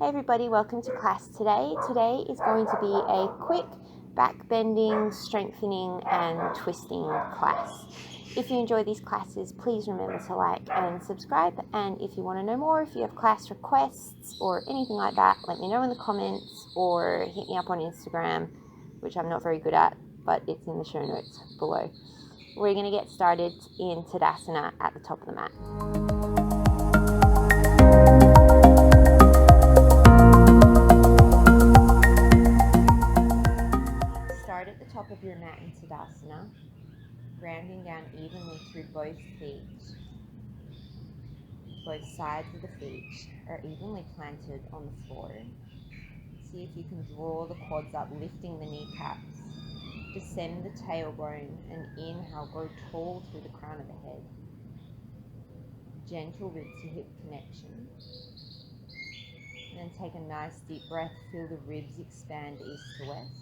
Hey everybody, welcome to class today. Today is going to be a quick back bending, strengthening and twisting class. If you enjoy these classes, please remember to like and subscribe. And if you want to know more, if you have class requests or anything like that, let me know in the comments or hit me up on Instagram, which I'm not very good at, but it's in the show notes below. We're going to get started in Tadasana at the top of the mat. Start at the top of your mat in Tadasana, grounding down evenly through both feet. Both sides of the feet are evenly planted on the floor. See if you can draw the quads up, lifting the kneecaps. Descend the tailbone and inhale, grow tall through the crown of the head. Gentle rib to hip connection. And then take a nice deep breath, feel the ribs expand east to west.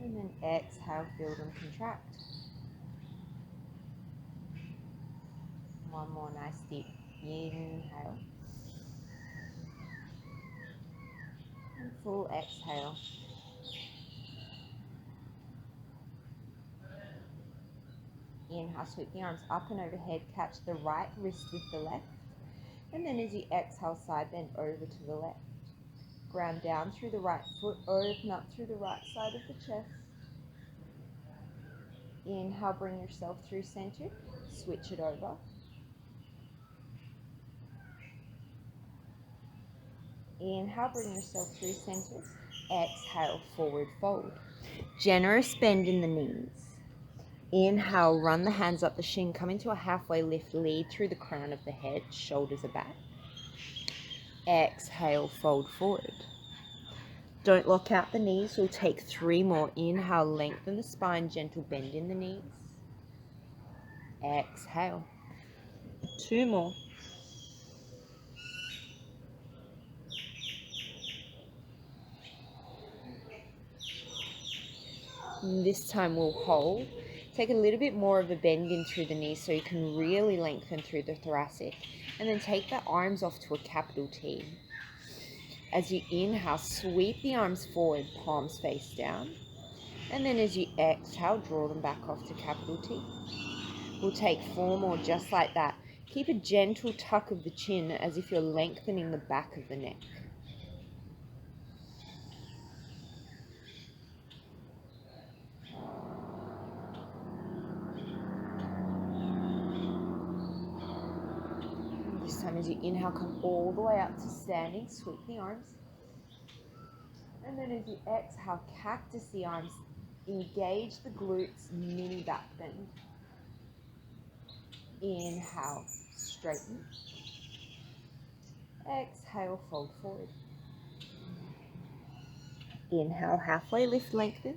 And then exhale, feel them contract. One more nice deep inhale. And full exhale. Inhale, sweep the arms up and overhead, catch the right wrist with the left. And then as you exhale, side bend over to the left. Ground down through the right foot, open up through the right side of the chest. Inhale, bring yourself through center, switch it over. Inhale, bring yourself through center. Exhale, forward fold. Generous bend in the knees. Inhale, run the hands up the shin, come into a halfway lift, lead through the crown of the head, shoulders are back. Exhale, fold forward. Don't lock out the knees, we'll take 3 more. Inhale, lengthen the spine, gentle bend in the knees. Exhale. 2 more. And this time we'll hold. Take a little bit more of a bend in through the knees so you can really lengthen through the thoracic. And then take the arms off to a capital T. As you inhale, sweep the arms forward, palms face down. And then as you exhale, draw them back off to capital T. We'll take 4 more just like that. Keep a gentle tuck of the chin as if you're lengthening the back of the neck. This time as you inhale, come all the way up to standing, sweep the arms. And then as you exhale, cactus the arms, engage the glutes, mini back bend. Inhale, straighten. Exhale, fold forward. Inhale, halfway lift, lengthen.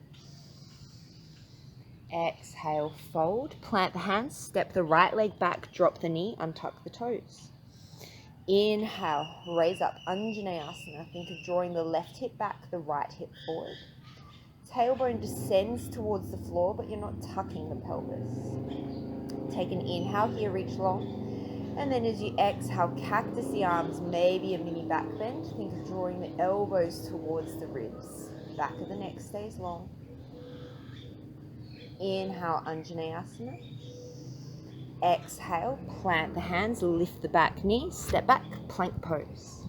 Exhale, fold. Plant the hands, step the right leg back, drop the knee, untuck the toes. Inhale, raise up, Untitled. Think of drawing the left hip back, the right hip forward. Tailbone descends towards the floor, but you're not tucking the pelvis. Take an inhale here, reach long. And then as you exhale, cactus the arms, maybe a mini back bend. Think of drawing the elbows towards the ribs. Back of the neck stays long. Inhale, Untitled. Exhale, plant the hands, lift the back knee, step back, plank pose.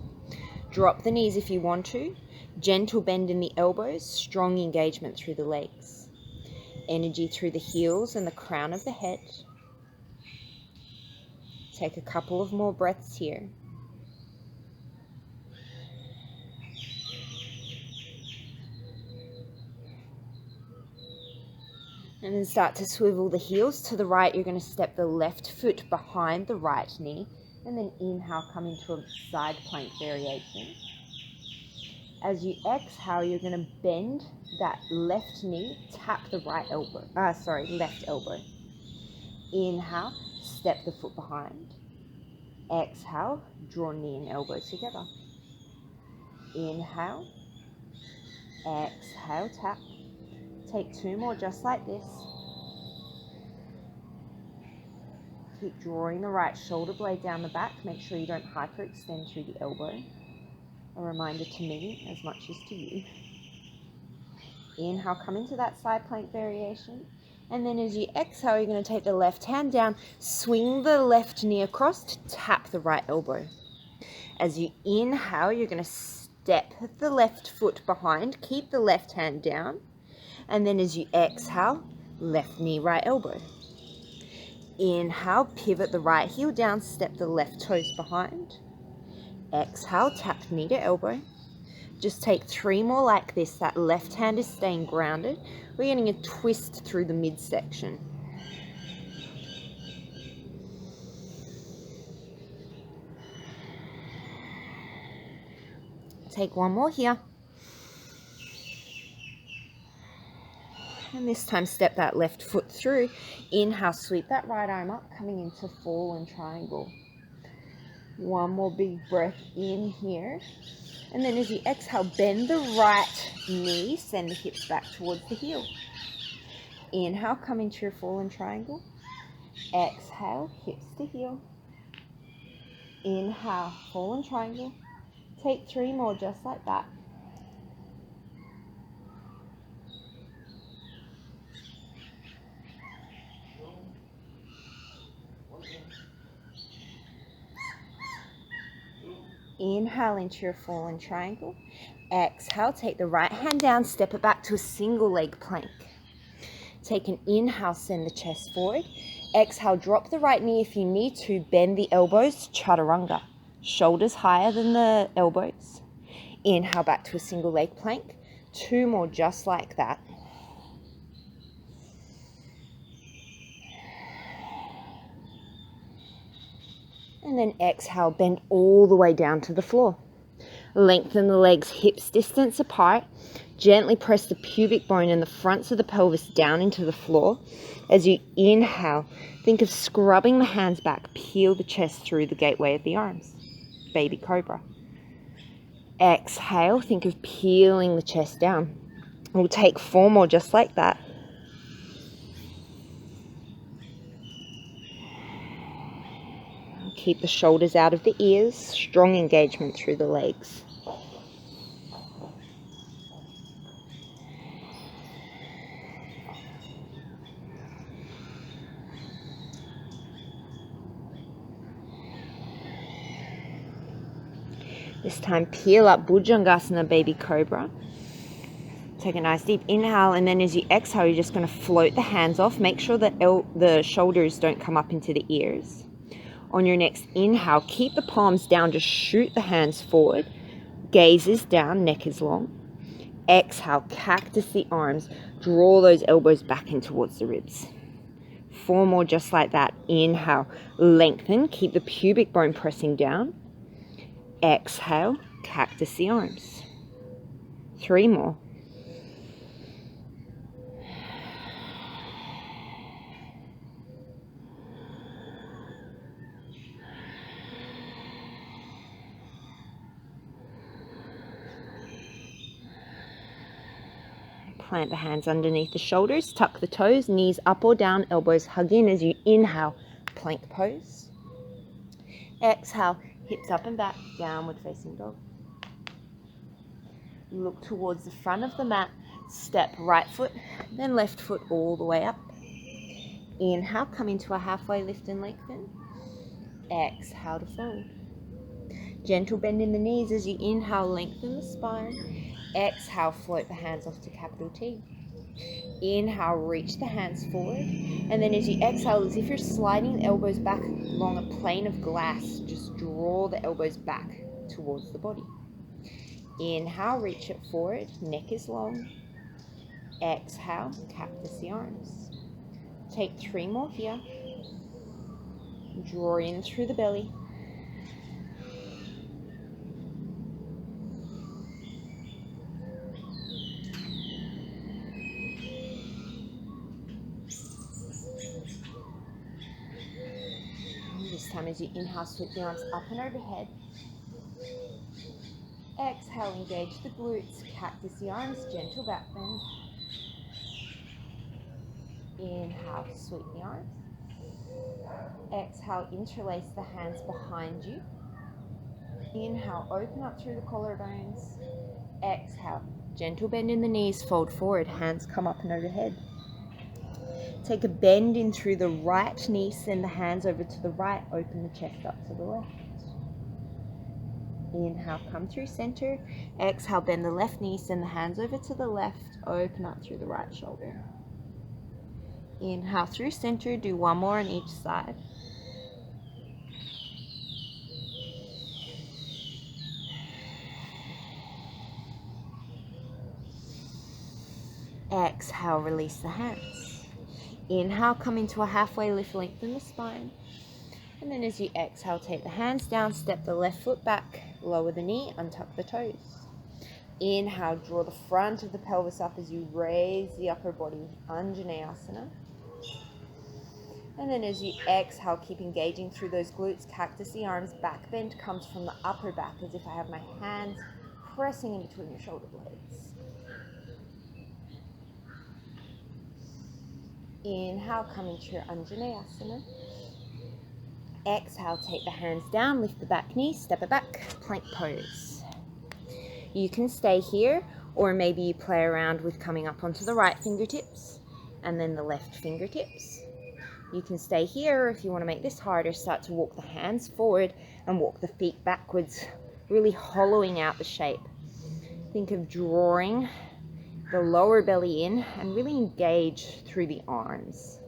Drop the knees if you want to. Gentle bend in the elbows, strong engagement through the legs. Energy through the heels and the crown of the head. Take a couple of more breaths here. And then start to swivel the heels to the right. You're going to step the left foot behind the right knee. And then inhale, come into a side plank variation. As you exhale, you're going to bend that left knee, tap the left elbow. Inhale, step the foot behind. Exhale, draw knee and elbow together. Inhale, exhale, tap. Take 2 more just like this. keep drawing the right shoulder blade down the back. Make sure you don't hyperextend through the elbow. A reminder to me as much as to you. Inhale, come into that side plank variation. And then as you exhale, you're going to take the left hand down, swing the left knee across to tap the right elbow. As you inhale, you're going to step the left foot behind, keep the left hand down. And then as you exhale, left knee, right elbow. Inhale, pivot the right heel down, step the left toes behind. Exhale, tap knee to elbow. Just take 3 more like this. That left hand is staying grounded. We're getting a twist through the midsection. Take 1 more here. And this time step that left foot through. Inhale, sweep that right arm up, coming into fallen triangle. 1 more big breath in here. And then as you exhale, bend the right knee, send the hips back towards the heel. Inhale, come into your fallen triangle. Exhale, hips to heel. Inhale, fallen triangle. Take 3 more just like that. Inhale into your fallen triangle. Exhale, take the right hand down, step it back to a single leg plank. Take an inhale, send the chest forward. Exhale, drop the right knee if you need to. Bend the elbows, chaturanga. Shoulders higher than the elbows. Inhale back to a single leg plank. 2 more just like that. And then exhale, bend all the way down to the floor. Lengthen the legs hips distance apart. Gently press the pubic bone and the fronts of the pelvis down into the floor. As you inhale, think of scrubbing the hands back. Peel the chest through the gateway of the arms. Baby Cobra. Exhale, think of peeling the chest down. We'll take 4 more just like that. Keep the shoulders out of the ears. Strong engagement through the legs. This time, peel up Bhujangasana, Baby Cobra. Take a nice deep inhale, and then as you exhale, you're just going to float the hands off. Make sure that the shoulders don't come up into the ears. On your next inhale, keep the palms down, just shoot the hands forward. Gaze is down, neck is long. Exhale, cactus the arms. Draw those elbows back in towards the ribs. 4 more just like that. Inhale, lengthen, keep the pubic bone pressing down. Exhale, cactus the arms. 3 more. Plant the hands underneath the shoulders, tuck the toes, knees up or down, elbows hug in as you inhale, plank pose. Exhale, hips up and back, downward facing dog. Look towards the front of the mat, step right foot, then left foot all the way up. Inhale, come into a halfway lift and lengthen. Exhale to fold. Gentle bend in the knees as you inhale, lengthen the spine. Exhale, float the hands off to capital T. Inhale, reach the hands forward. And then as you exhale, as if you're sliding the elbows back along a plane of glass, just draw the elbows back towards the body. Inhale, reach it forward, neck is long. Exhale, cactus the arms. Take 3 more here. Draw in through the belly. This time as you inhale, sweep the arms up and overhead. Exhale, engage the glutes, cactus the arms, gentle back bend. Inhale, sweep the arms. Exhale, interlace the hands behind you. Inhale, open up through the collarbones. Exhale, gentle bend in the knees, fold forward, hands come up and overhead. Take a bend in through the right knee, send the hands over to the right, open the chest up to the left. Inhale, come through center. Exhale, bend the left knee, send the hands over to the left, open up through the right shoulder. Inhale through center, do one more on each side. Exhale, release the hands. Inhale, come into a halfway lift, lengthen the spine. And then as you exhale, take the hands down, step the left foot back, lower the knee, untuck the toes. Inhale, draw the front of the pelvis up as you raise the upper body, Untitled. And then as you exhale, keep engaging through those glutes, cactus the arms, back bend comes from the upper back as if I have my hands pressing in between your shoulder blades. Inhale, come into your Bhujangasana. Exhale, take the hands down, lift the back knee, step it back, plank pose. You can stay here, or maybe you play around with coming up onto the right fingertips and then the left fingertips. You can stay here, or if you want to make this harder, start to walk the hands forward and walk the feet backwards, really hollowing out the shape. Think of drawing the lower belly in and really engage through the arms.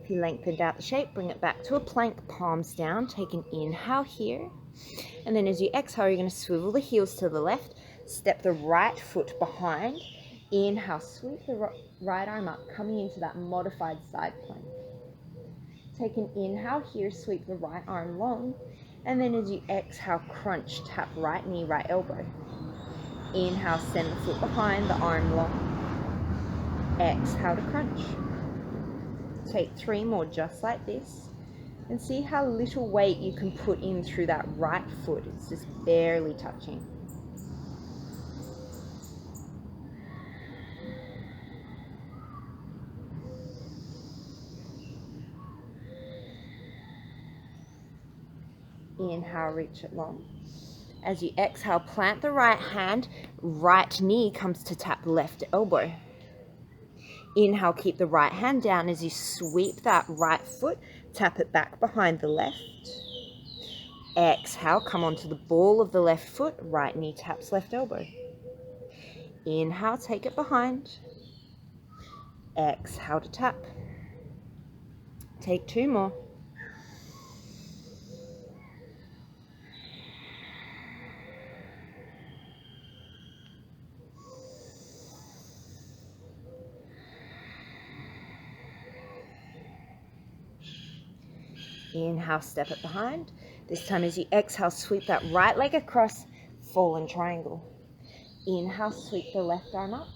If you lengthened out the shape, bring it back to a plank, palms down, take an inhale here. And then as you exhale, you're going to swivel the heels to the left, step the right foot behind. Inhale, sweep the right arm up, coming into that modified side plank. Take an inhale here, sweep the right arm long. And then as you exhale, crunch, tap right knee, right elbow. Inhale, send the foot behind, the arm long. Exhale to crunch. Take 3 more just like this, and see how little weight you can put in through that right foot. It's just barely touching. Inhale, reach it long. As you exhale, plant the right hand, right knee comes to tap left elbow. Inhale, keep the right hand down as you sweep that right foot, tap it back behind the left. Exhale, come onto the ball of the left foot, right knee taps left elbow. Inhale, take it behind. Exhale to tap. Take 2 more. Inhale, step it behind. This time as you exhale, sweep that right leg across, fallen triangle. Inhale, sweep the left arm up.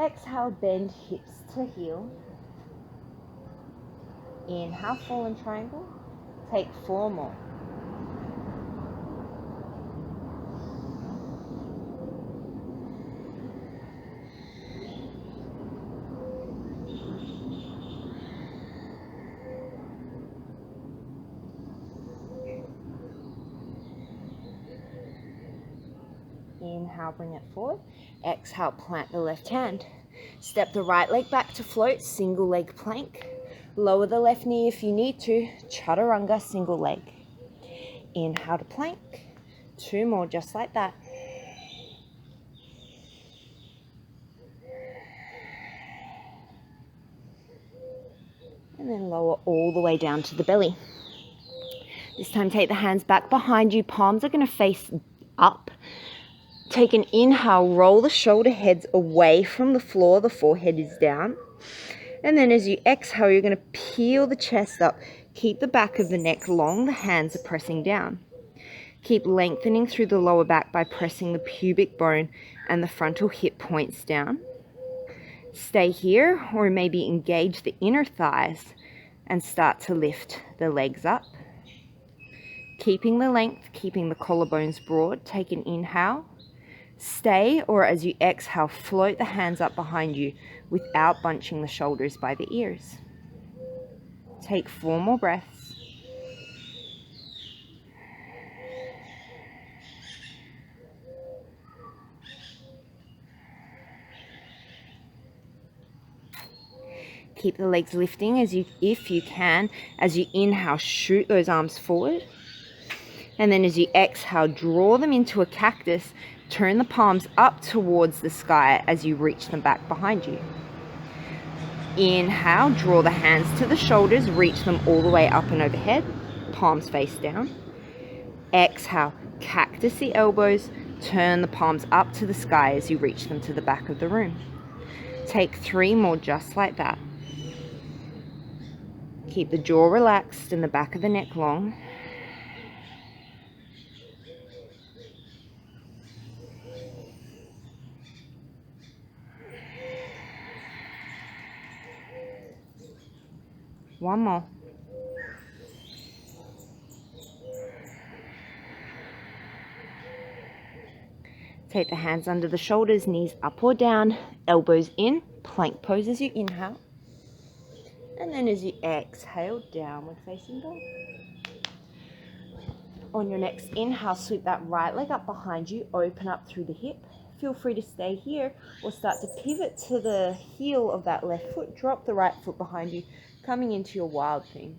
Exhale, bend hips to heel. Inhale, fallen triangle. Take 4 more. Inhale, bring it forward. Exhale, plant the left hand. Step the right leg back to float, single leg plank. Lower the left knee if you need to. Chaturanga, single leg. Inhale to plank. 2 more just like that. And then lower all the way down to the belly. This time take the hands back behind you. Palms are going to face up. Take an inhale, roll the shoulder heads away from the floor. The forehead is down. And then as you exhale, you're going to peel the chest up. Keep the back of the neck long. The hands are pressing down. Keep lengthening through the lower back by pressing the pubic bone and the frontal hip points down. Stay here, or maybe engage the inner thighs and start to lift the legs up. Keeping the length, keeping the collarbones broad. Take an inhale. Stay, or as you exhale, float the hands up behind you without bunching the shoulders by the ears. Take 4 more breaths. Keep the legs lifting if you can. As you inhale, shoot those arms forward. And then as you exhale, draw them into a cactus. Turn the palms up towards the sky as you reach them back behind you. Inhale, draw the hands to the shoulders, reach them all the way up and overhead, palms face down. Exhale, cactus the elbows, turn the palms up to the sky as you reach them to the back of the room. Take 3 more just like that. Keep the jaw relaxed and the back of the neck long. One more. Take the hands under the shoulders, knees up or down, elbows in, plank pose as you inhale. And then as you exhale, downward facing dog. On your next inhale, sweep that right leg up behind you, open up through the hip. Feel free to stay here or start to pivot to the heel of that left foot. Drop the right foot behind you, coming into your wild thing.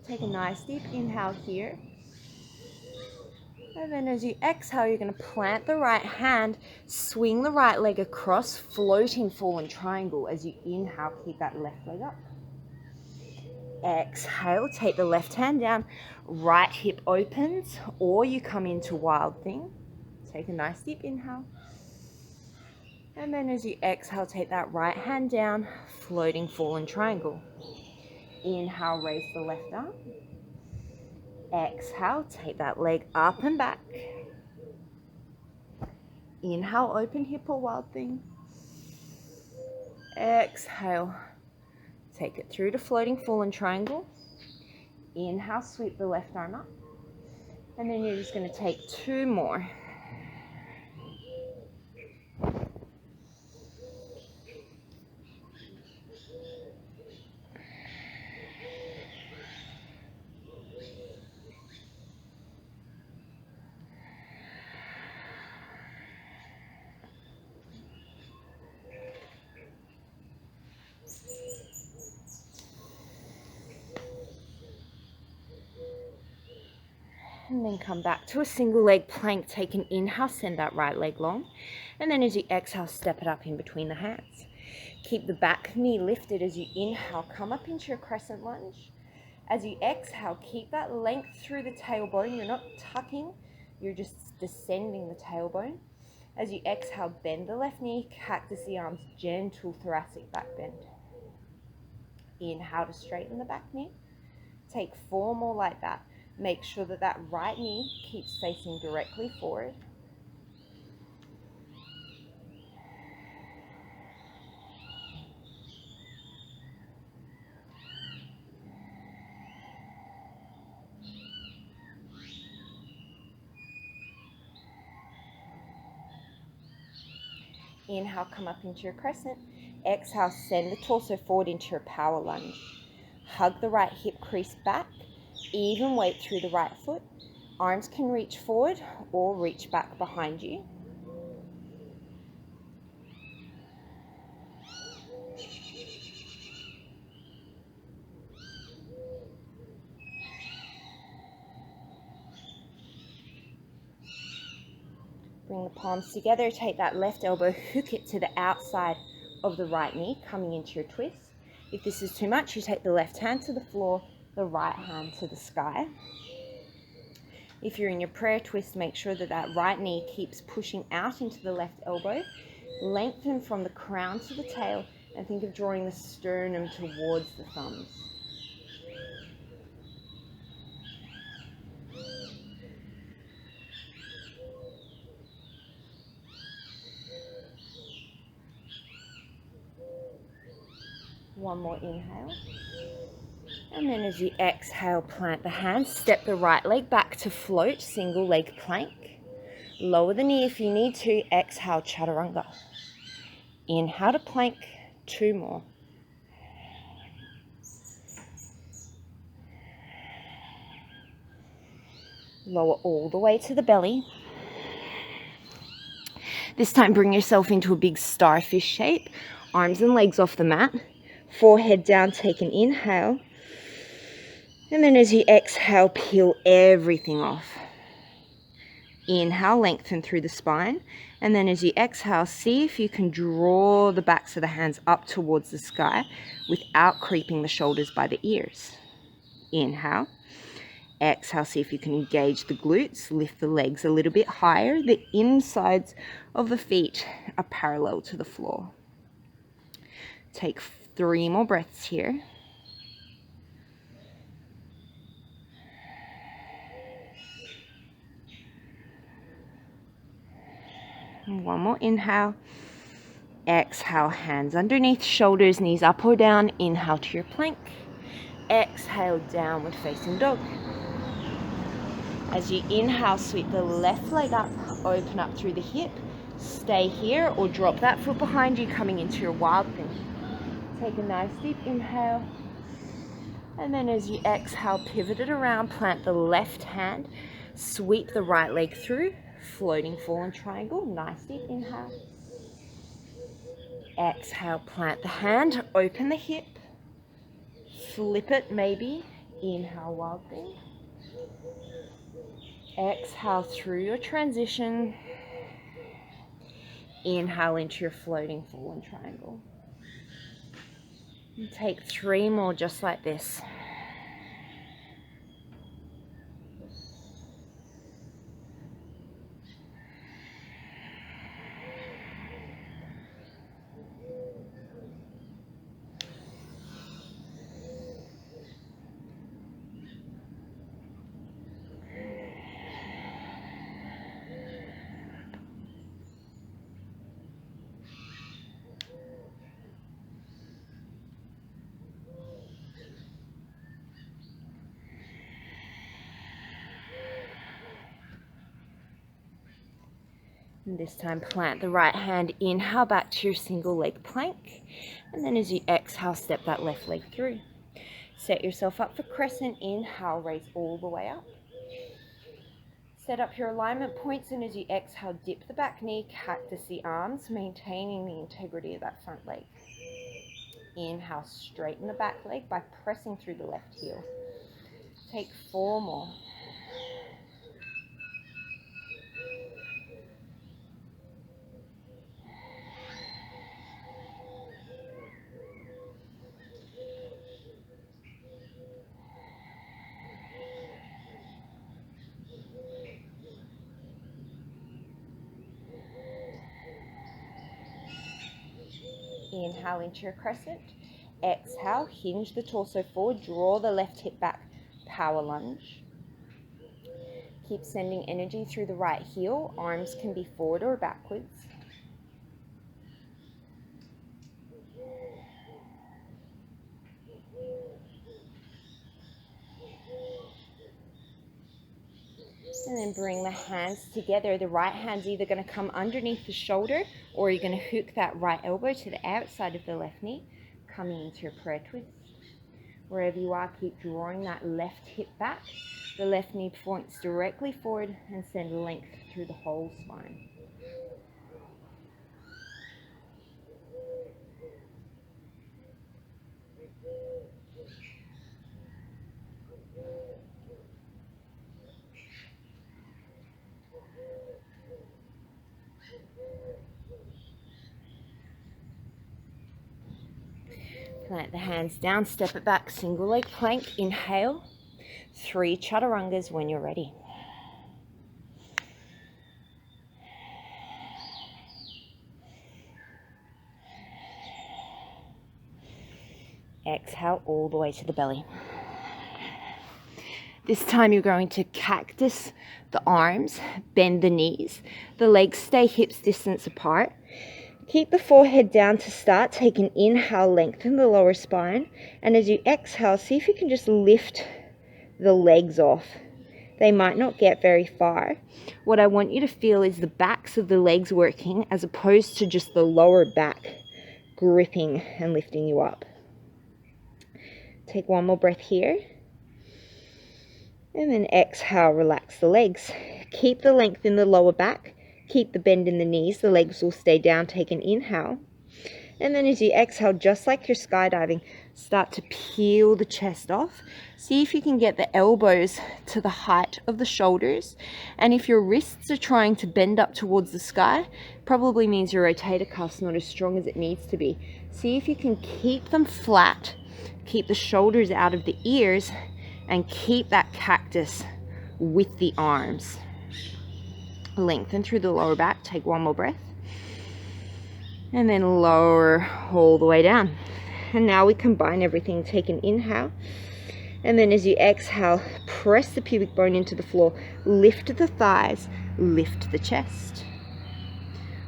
Take a nice deep inhale here. And then as you exhale, you're going to plant the right hand, swing the right leg across, floating fallen triangle. As you inhale, keep that left leg up. Exhale, take the left hand down, right hip opens, or you come into wild thing. Take a nice deep inhale. And then as you exhale, take that right hand down, floating fallen triangle. Inhale, raise the left arm. Exhale, take that leg up and back. Inhale, open hip or wild thing. Exhale, take it through to floating fallen triangle. Inhale, sweep the left arm up. And then you're just going to take 2 more. And then come back to a single leg plank. Take an inhale, send that right leg long. And then as you exhale, step it up in between the hands. Keep the back knee lifted as you inhale, come up into your crescent lunge. As you exhale, keep that length through the tailbone. You're not tucking, you're just descending the tailbone. As you exhale, bend the left knee, cactus the arms, gentle thoracic back bend. Inhale to straighten the back knee. Take 4 more like that. Make sure that that right knee keeps facing directly forward. Inhale, come up into your crescent. Exhale, send the torso forward into your power lunge. Hug the right hip crease back. Even weight through the right foot. Arms can reach forward or reach back behind you. Bring the palms together. Take that left elbow, hook it to the outside of the right knee, coming into your twist. If this is too much, you take the left hand to the floor, the right hand to the sky. If you're in your prayer twist, make sure that that right knee keeps pushing out into the left elbow. Lengthen from the crown to the tail and think of drawing the sternum towards the thumbs. One more inhale. And then as you exhale, plant the hands, step the right leg back to float, single leg plank. Lower the knee if you need to. Exhale, chaturanga. Inhale to plank, 2 more. Lower all the way to the belly. This time bring yourself into a big starfish shape. Arms and legs off the mat. Forehead down, take an inhale. And then as you exhale, peel everything off. Inhale, lengthen through the spine. And then as you exhale, see if you can draw the backs of the hands up towards the sky without creeping the shoulders by the ears. Inhale. Exhale, see if you can engage the glutes, lift the legs a little bit higher. The insides of the feet are parallel to the floor. Take 3 more breaths here. And 1 more inhale. Exhale, hands underneath, shoulders, knees up or down. Inhale to your plank. Exhale, downward facing dog. As you inhale, sweep the left leg up, open up through the hip. Stay here or drop that foot behind you, coming into your wild thing. Take a nice deep inhale. And then as you exhale, pivot it around, plant the left hand, sweep the right leg through, floating fallen triangle. Nice deep inhale. Exhale, plant the hand, open the hip, flip it maybe. Inhale, wild thing. Exhale through your transition. Inhale into your floating fallen triangle. And take 3 more just like this. And this time plant the right hand, inhale back to your single leg plank. And then as you exhale, step that left leg through. Set yourself up for crescent. Inhale, raise all the way up. Set up your alignment points, and as you exhale, dip the back knee, cactus the arms, maintaining the integrity of that front leg. Inhale, straighten the back leg by pressing through the left heel. Take 4 more. Inhale into your crescent. Exhale, hinge the torso forward, draw the left hip back, power lunge. Keep sending energy through the right heel. Arms can be forward or backwards. And then bring the hands together. The right hand's either going to come underneath the shoulder, or you're going to hook that right elbow to the outside of the left knee, coming into your prayer twist. Wherever you are, keep drawing that left hip back. The left knee points directly forward and send length through the whole spine. Plant the hands down, step it back, single leg plank. Inhale, 3 chaturangas when you're ready. Exhale all the way to the belly. This time you're going to cactus the arms, bend the knees. The legs stay hips distance apart. Keep the forehead down to start. Take an inhale, lengthen the lower spine. And as you exhale, see if you can just lift the legs off. They might not get very far. What I want you to feel is the backs of the legs working as opposed to just the lower back gripping and lifting you up. Take one more breath here. And then exhale, relax the legs. Keep the length in the lower back. Keep the bend in the knees. The legs will stay down. Take an inhale. And then as you exhale, just like you're skydiving, start to peel the chest off. See if you can get the elbows to the height of the shoulders. And if your wrists are trying to bend up towards the sky, probably means your rotator cuff's not as strong as it needs to be. See if you can keep them flat, keep the shoulders out of the ears, and keep that cactus with the arms. Lengthen through the lower back. Take one more breath. And then lower all the way down. And now we combine everything. Take an inhale. And then as you exhale, press the pubic bone into the floor. Lift the thighs. Lift the chest.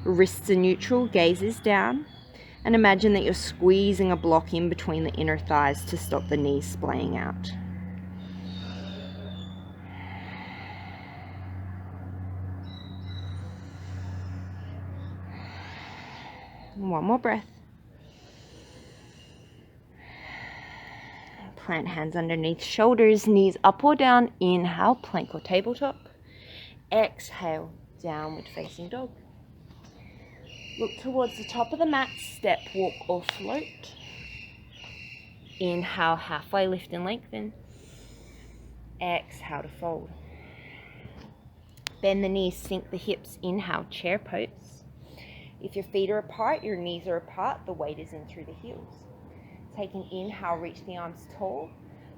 Wrists are neutral. Gaze is down. And imagine that you're squeezing a block in between the inner thighs to stop the knees splaying out. One more breath. Plant hands underneath shoulders, knees up or down. Inhale, plank or tabletop. Exhale, downward facing dog. Look towards the top of the mat, step, walk or float. Inhale, halfway lift and lengthen. Exhale to fold. Bend the knees, sink the hips. Inhale, chair pose. If your feet are apart, your knees are apart, the weight is in through the heels. Take an inhale, reach the arms tall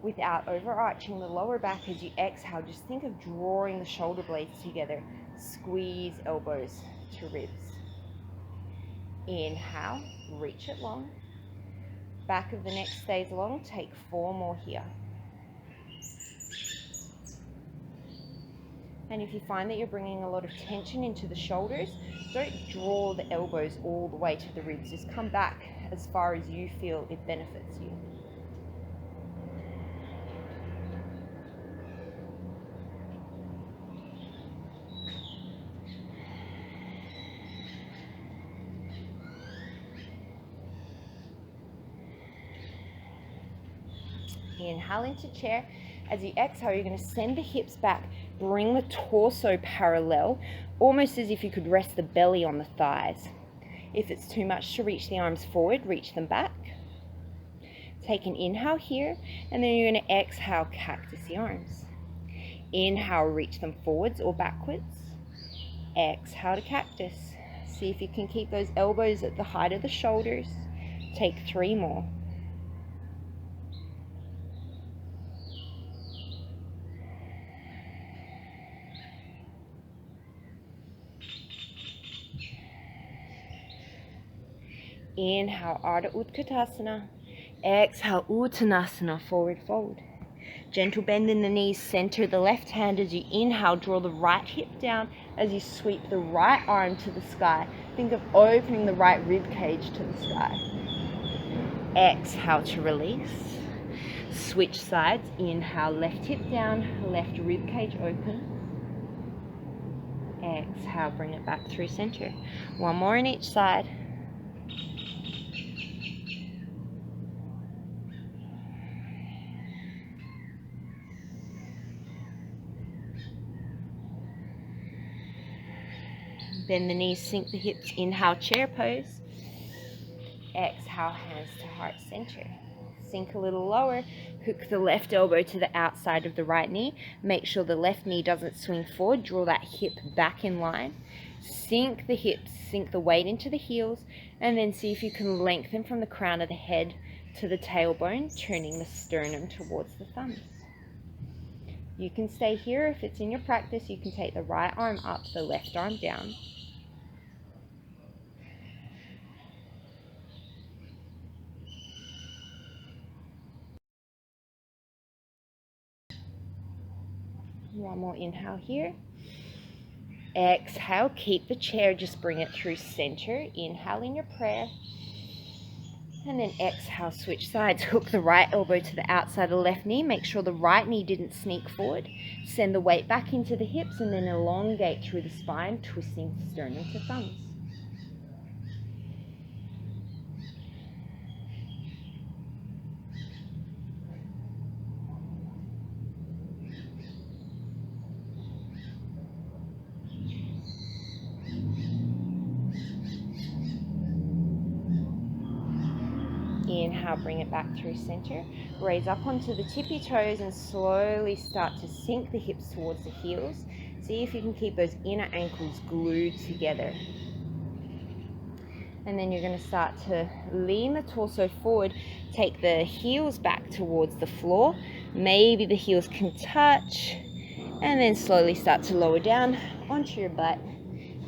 without overarching the lower back. As you exhale, just think of drawing the shoulder blades together. Squeeze elbows to ribs. Inhale, reach it long. Back of the neck stays long. Take 4 more here. And if you find that you're bringing a lot of tension into the shoulders, don't draw the elbows all the way to the ribs. Just come back as far as you feel it benefits you. Inhale into chair. As you exhale, you're going to send the hips back. Bring the torso parallel, almost as if you could rest the belly on the thighs. If it's too much to reach the arms forward, reach them back. Take an inhale here, and then you're going to exhale, cactus the arms. Inhale, reach them forwards or backwards. Exhale to cactus. See if you can keep those elbows at the height of the shoulders. Take 3 more. Inhale, Ardha Utkatasana. Exhale, Uttanasana, forward fold. Gentle bend in the knees, center the left hand. As you inhale, draw the right hip down. As you sweep the right arm to the sky, think of opening the right rib cage to the sky. Exhale to release. Switch sides. Inhale, left hip down, left rib cage open. Exhale, bring it back through center. One more on each side. Bend the knees, sink the hips. Inhale, chair pose. Exhale, hands to heart center. Sink a little lower. Hook the left elbow to the outside of the right knee. Make sure the left knee doesn't swing forward. Draw that hip back in line. Sink the hips, sink the weight into the heels, and then see if you can lengthen from the crown of the head to the tailbone, turning the sternum towards the thumbs. You can stay here. If it's in your practice, you can take the right arm up, the left arm down. One more inhale here. Exhale, keep the chair, just bring it through center. Inhale in your prayer. And then exhale, switch sides. Hook the right elbow to the outside of the left knee. Make sure the right knee didn't sneak forward. Send the weight back into the hips and then elongate through the spine, twisting sternum to thumbs. Inhale, bring it back through center. Raise up onto the tippy toes and slowly start to sink the hips towards the heels. See if you can keep those inner ankles glued together. And then you're going to start to lean the torso forward. Take the heels back towards the floor. Maybe the heels can touch. And then slowly start to lower down onto your butt,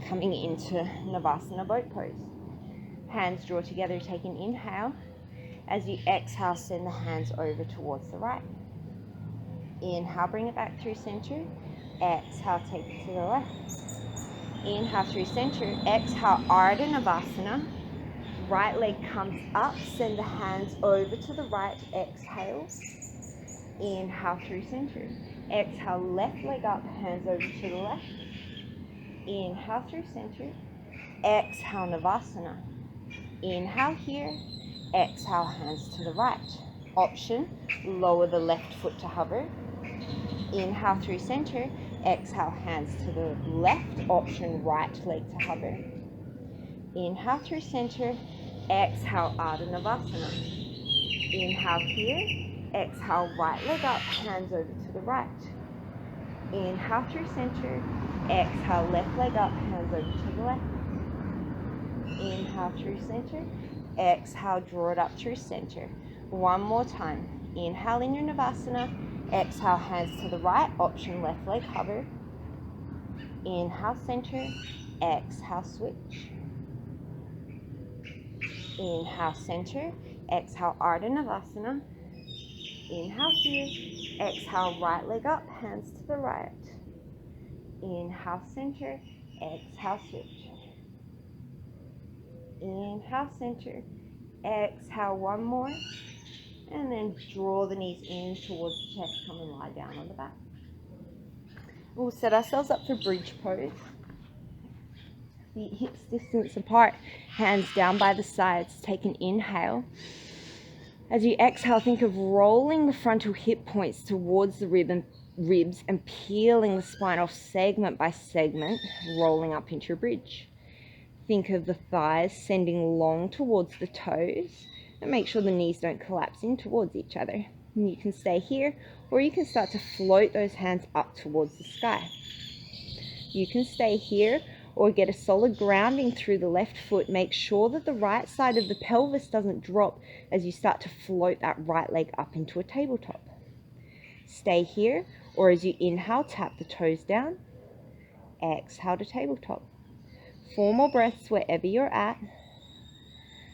coming into Navasana boat pose. Hands draw together, take an inhale. As you exhale, send the hands over towards the right. Inhale, bring it back through center. Exhale, take it to the left. Inhale through center. Exhale, Ardha Navasana. Right leg comes up. Send the hands over to the right. Exhale. Inhale through center. Exhale, left leg up. Hands over to the left. Inhale through center. Exhale, Navasana. Inhale here. Exhale, hands to the right. Option, lower the left foot to hover. Inhale through center. Exhale, hands to the left. Option, right leg to hover. Inhale through center. Exhale, Ardha Navasana. Inhale here. Exhale, right leg up. Hands over to the right. Inhale through center. Exhale, left leg up. Hands over to the left. Inhale through center. Exhale, draw it up through center. One more time. Inhale in your Navasana. Exhale, hands to the right. Option, left leg hover. Inhale, center. Exhale, switch. Inhale, center. Exhale, Ardha Navasana. Inhale here. Exhale, right leg up. Hands to the right. Inhale, center. Exhale, switch. Inhale, center. Exhale, one more. And then draw the knees in towards the chest. Come and lie down on the back. We'll set ourselves up for bridge pose. Feet hips distance apart. Hands down by the sides. Take an inhale. As you exhale, think of rolling the frontal hip points towards the ribs and peeling the spine off segment by segment, rolling up into your bridge. Think of the thighs sending long towards the toes and make sure the knees don't collapse in towards each other. And you can stay here or you can start to float those hands up towards the sky. You can stay here or get a solid grounding through the left foot. Make sure that the right side of the pelvis doesn't drop as you start to float that right leg up into a tabletop. Stay here or as you inhale, tap the toes down. Exhale to tabletop. 4 more breaths wherever you're at,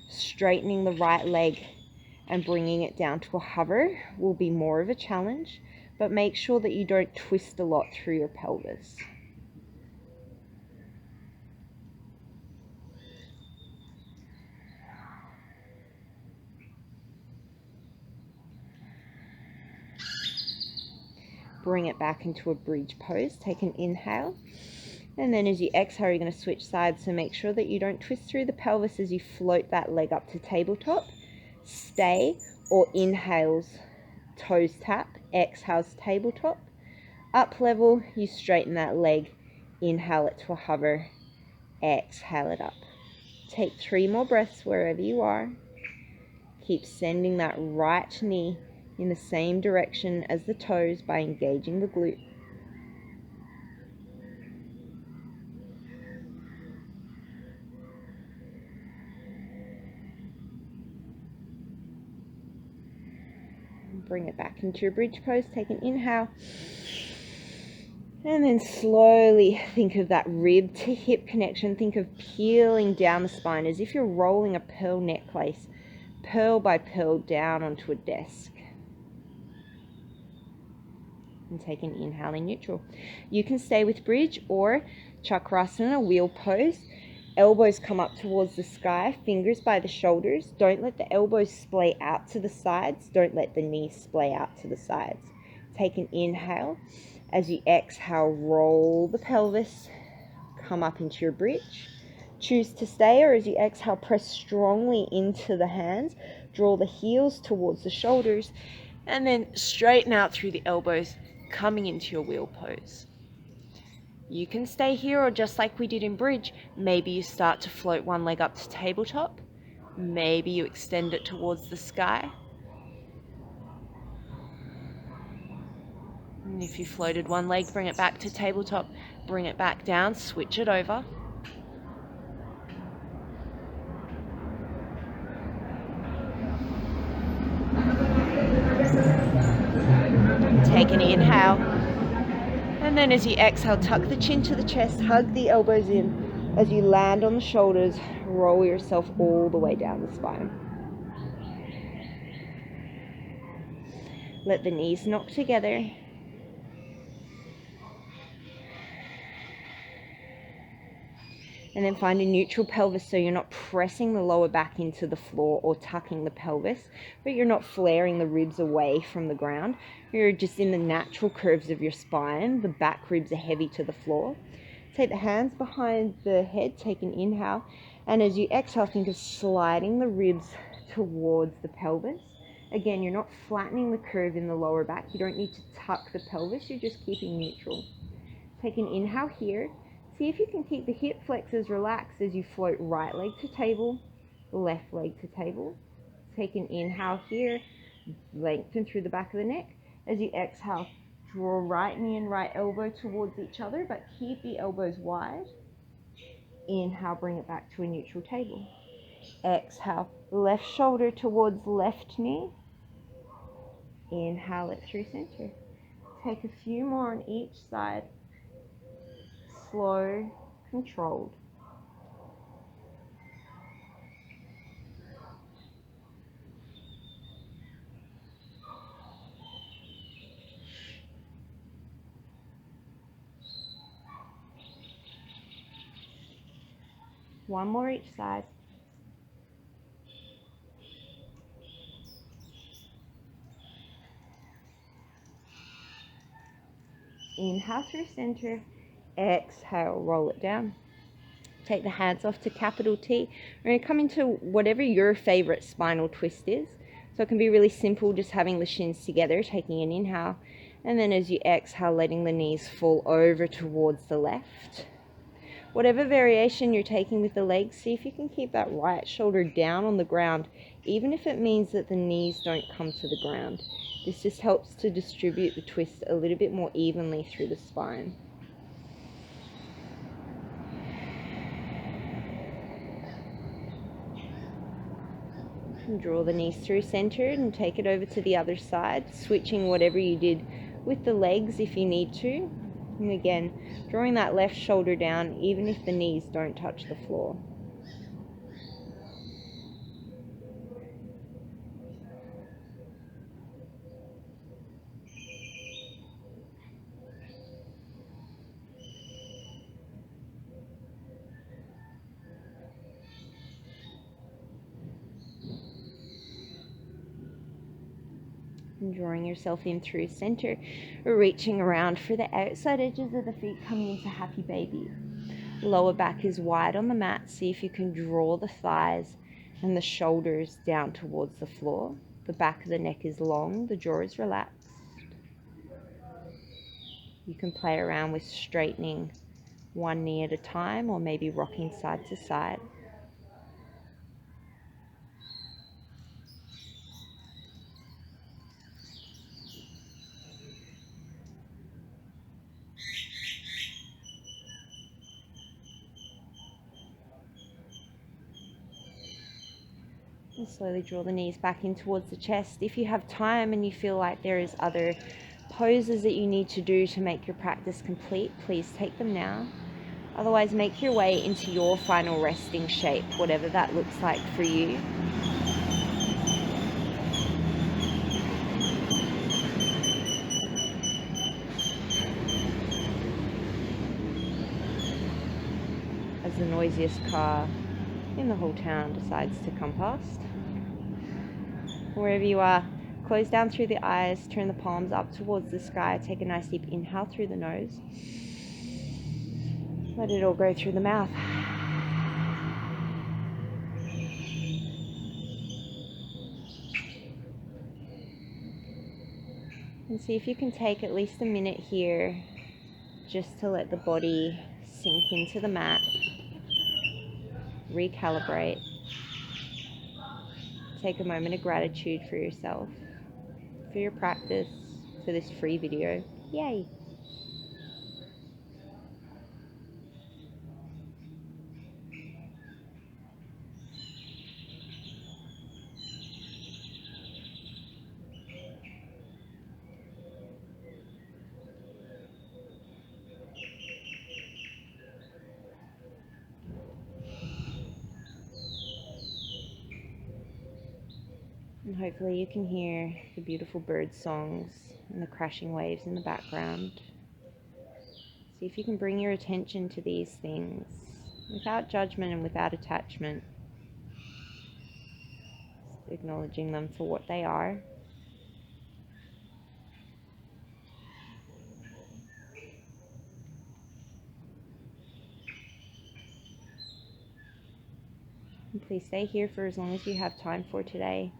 straightening the right leg and bringing it down to a hover will be more of a challenge, but make sure that you don't twist a lot through your pelvis. Bring it back into a bridge pose. Take an inhale. And then as you exhale, you're going to switch sides, so make sure that you don't twist through the pelvis as you float that leg up to tabletop. Stay or inhales, toes tap, exhales, tabletop. Up level, you straighten that leg, inhale it to a hover, exhale it up. Take 3 more breaths wherever you are. Keep sending that right knee in the same direction as the toes by engaging the glute. Bring it back into your bridge pose. Take an inhale. And then slowly think of that rib to hip connection. Think of peeling down the spine as if you're rolling a pearl necklace, pearl by pearl down onto a desk. And take an inhale in neutral. You can stay with bridge or Chakrasana, wheel pose. Elbows come up towards the sky, fingers by the shoulders. Don't let the elbows splay out to the sides. Don't let the knees splay out to the sides. Take an inhale. As you exhale, roll the pelvis, come up into your bridge. Choose to stay, or as you exhale, press strongly into the hands. Draw the heels towards the shoulders, and then straighten out through the elbows, coming into your wheel pose. You can stay here, or just like we did in bridge, maybe you start to float one leg up to tabletop. Maybe you extend it towards the sky. And if you floated one leg, bring it back to tabletop, bring it back down, switch it over. Take an inhale. And then as you exhale, tuck the chin to the chest, hug the elbows in. As you land on the shoulders, roll yourself all the way down the spine. Let the knees knock together. And then find a neutral pelvis so you're not pressing the lower back into the floor or tucking the pelvis, but you're not flaring the ribs away from the ground. You're just in the natural curves of your spine. The back ribs are heavy to the floor. Take the hands behind the head, take an inhale, and as you exhale, think of sliding the ribs towards the pelvis. Again, you're not flattening the curve in the lower back. You don't need to tuck the pelvis, you're just keeping neutral. Take an inhale here. See if you can keep the hip flexors relaxed as you float right leg to table, left leg to table. Take an inhale here, lengthen through the back of the neck. As you exhale, draw right knee and right elbow towards each other, but keep the elbows wide. Inhale, bring it back to a neutral table. Exhale, left shoulder towards left knee. Inhale it through center. Take a few more on each side. Slow, controlled. One more each side. Inhale through center. Exhale, roll it down. Take the hands off to capital T. We're going to come into whatever your favorite spinal twist is. So it can be really simple, just having the shins together, taking an inhale. And then as you exhale, letting the knees fall over towards the left. Whatever variation you're taking with the legs, see if you can keep that right shoulder down on the ground, even if it means that the knees don't come to the ground. This just helps to distribute the twist a little bit more evenly through the spine. And draw the knees through centered and take it over to the other side, switching whatever you did with the legs if you need to. And again, drawing that left shoulder down even if the knees don't touch the floor. And drawing yourself in through center, reaching around for the outside edges of the feet, coming into happy baby. Lower back is wide on the mat. See if you can draw the thighs and the shoulders down towards the floor. The back of the neck is long, the jaw is relaxed. You can play around with straightening one knee at a time, or maybe rocking side to side. And slowly draw the knees back in towards the chest. If you have time and you feel like there is other poses that you need to do to make your practice complete, please take them now. Otherwise, make your way into your final resting shape, whatever that looks like for you. as the noisiest car in the whole town decides to come past. Wherever you are, close down through the eyes, turn the palms up towards the sky, take a nice deep inhale through the nose. Let it all go through the mouth. And see if you can take at least a minute here just to let the body sink into the mat, recalibrate. Take a moment of gratitude for yourself, for your practice, for this free video. Yay! And hopefully you can hear the beautiful bird songs and the crashing waves in the background. See if you can bring your attention to these things without judgment and without attachment. Just acknowledging them for what they are. And please stay here for as long as you have time for today.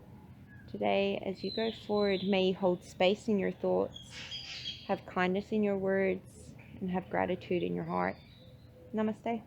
Today, as you go forward, may you hold space in your thoughts, have kindness in your words, and have gratitude in your heart. Namaste.